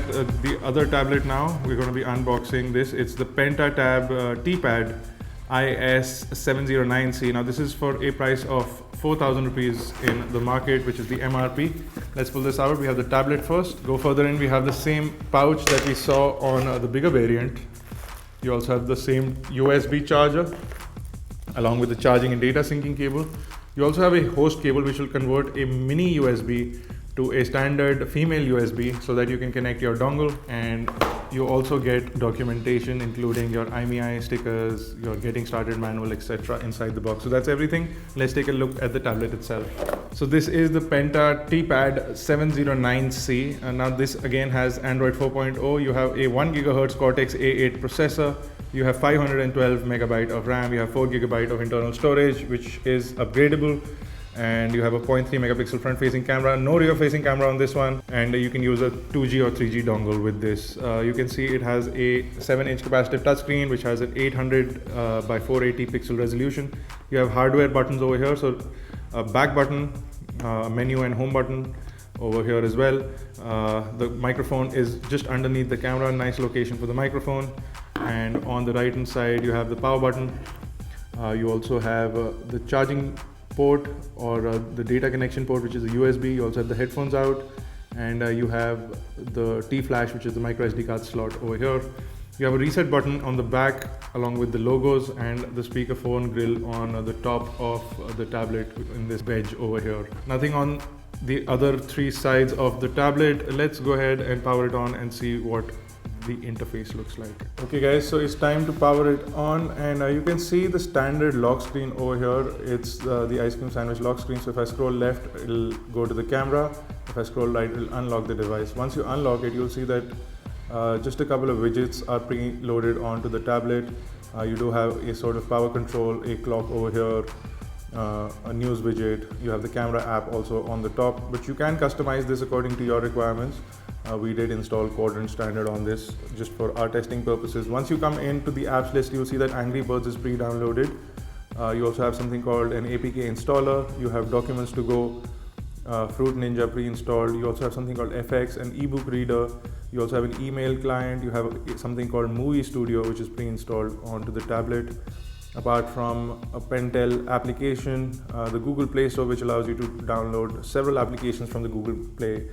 at the other tablet now. We're going to be unboxing this. It's the PENTA Tab T-Pad IS709C. Now this is for a price of 4,000 rupees in the market, which is the MRP. Let's pull this out. We have the tablet first. Go further in, we have the same pouch that we saw on the bigger variant. You also have the same USB charger along with the charging and data syncing cable. You also have a host cable which will convert a mini USB to a standard female USB so that you can connect your dongle, and you also get documentation including your IMEI stickers, your getting started manual, etc. inside the box. So that's everything. Let's take a look at the tablet itself. So this is the PENTA T-Pad 709C. Now this again has Android 4.0. You have a 1 GHz Cortex A8 processor. You have 512 megabyte of RAM. You have 4 GB of internal storage, which is upgradable. And you have a 0.3 megapixel front facing camera, no rear facing camera on this one, and you can use a 2G or 3G dongle with this. You can see it has a 7-inch capacitive touchscreen which has an 800 by 480 pixel resolution. You have hardware buttons over here, so a back button, menu and home button over here as well. The microphone is just underneath the camera, nice location for the microphone. And on the right hand side you have the power button. You also have the charging port or the data connection port, which is a USB. You also have the headphones out, and you have the T-Flash, which is the micro SD card slot over here. You have a reset button on the back along with the logos, and the speakerphone grill on the top of the tablet in this wedge over here. Nothing on the other three sides of the tablet. Let's go ahead and power it on and see what the interface looks like. Okay guys, so it's time to power it on, and you can see the standard lock screen over here. It's the ice cream sandwich lock screen. So if I scroll left, it'll go to the camera. If I scroll right, it'll unlock the device. Once you unlock it, you'll see that just a couple of widgets are pre-loaded onto the tablet. You do have a sort of power control, a clock over here, a news widget. You have the camera app also on the top, but you can customize this according to your requirements. We did install Quadrant Standard on this just for our testing purposes. Once you come into the apps list, you'll see that Angry Birds is pre-downloaded. You also have something called an APK installer. You have Documents to Go, Fruit Ninja pre-installed. You also have something called FX, an ebook reader. You also have an email client. You have something called Movie Studio, which is pre-installed onto the tablet. Apart from a Pentel application, the Google Play Store, which allows you to download several applications from the Google Play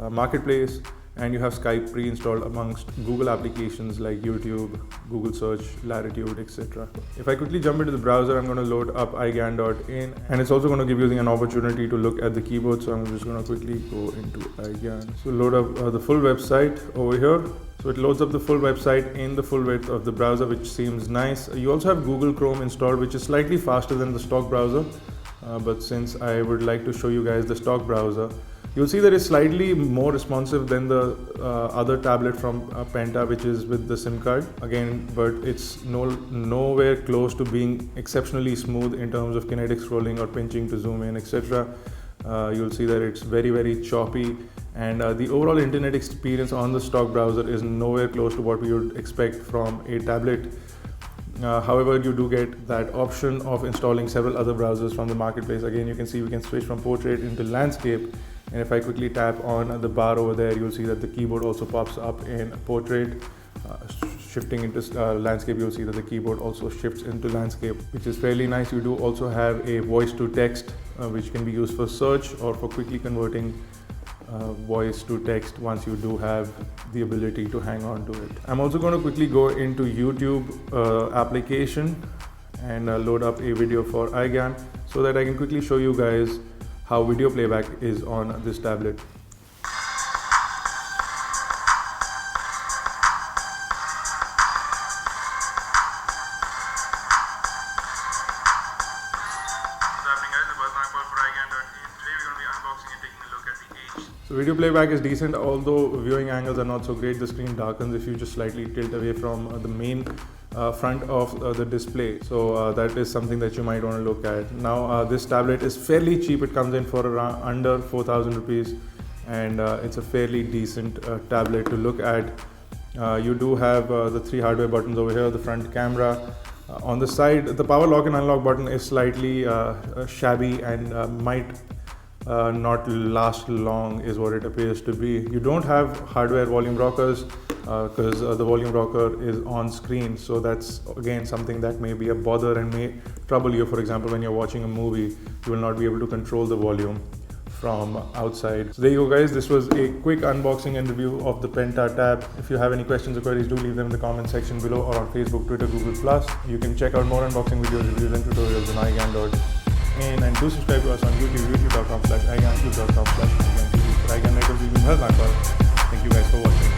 marketplace, and you have Skype pre-installed amongst Google applications like YouTube, Google Search, Latitude, etc. If I quickly jump into the browser, I'm going to load up iGyaan.in, and it's also going to give you an opportunity to look at the keyboard. So I'm just going to quickly go into iGyaan. So load up the full website over here. So it loads up the full website in the full width of the browser, which seems nice. You also have Google Chrome installed, which is slightly faster than the stock browser. But since I would like to show you guys the stock browser, you'll see that it's slightly more responsive than the other tablet from PENTA, which is with the SIM card again, but it's nowhere close to being exceptionally smooth in terms of kinetic scrolling or pinching to zoom in, etc. You'll see that it's very choppy, and the overall internet experience on the stock browser is nowhere close to what we would expect from a tablet. However, you do get that option of installing several other browsers from the marketplace. Again, you can see we can switch from portrait into landscape, and if I quickly tap on the bar over there, you'll see that the keyboard also pops up in portrait. Shifting into landscape, you'll see that the keyboard also shifts into landscape, which is fairly nice. You do also have a voice to text, which can be used for search or for quickly converting voice to text once you do have the ability to hang on to it. I'm also going to quickly go into YouTube application and load up a video for iGyaan so that I can quickly show you guys how video playback is on this tablet. So video playback is decent, although viewing angles are not so great. The screen darkens if you just slightly tilt away from the main front of the display. So that is something that you might want to look at. Now this tablet is fairly cheap. It comes in for around under 4,000 rupees, and it's a fairly decent tablet to look at. You do have the three hardware buttons over here, the front camera. On the side, the power lock and unlock button is slightly shabby and might not last long is what it appears to be. You don't have hardware volume rockers because the volume rocker is on screen, so that's again something that may be a bother and may trouble you. For example, when you're watching a movie, you will not be able to control the volume from outside. So there you go, guys. This was a quick unboxing and review of the PENTA tab. If you have any questions or queries, do leave them in the comment section below or on Facebook, Twitter, Google+. You can check out more unboxing videos, reviews and tutorials on iGyaan.in, and do subscribe to us on YouTube, youtube.com/iGyaan, youtube.com/iGyaan. For iGyaan Records, we've been Thank you guys for watching.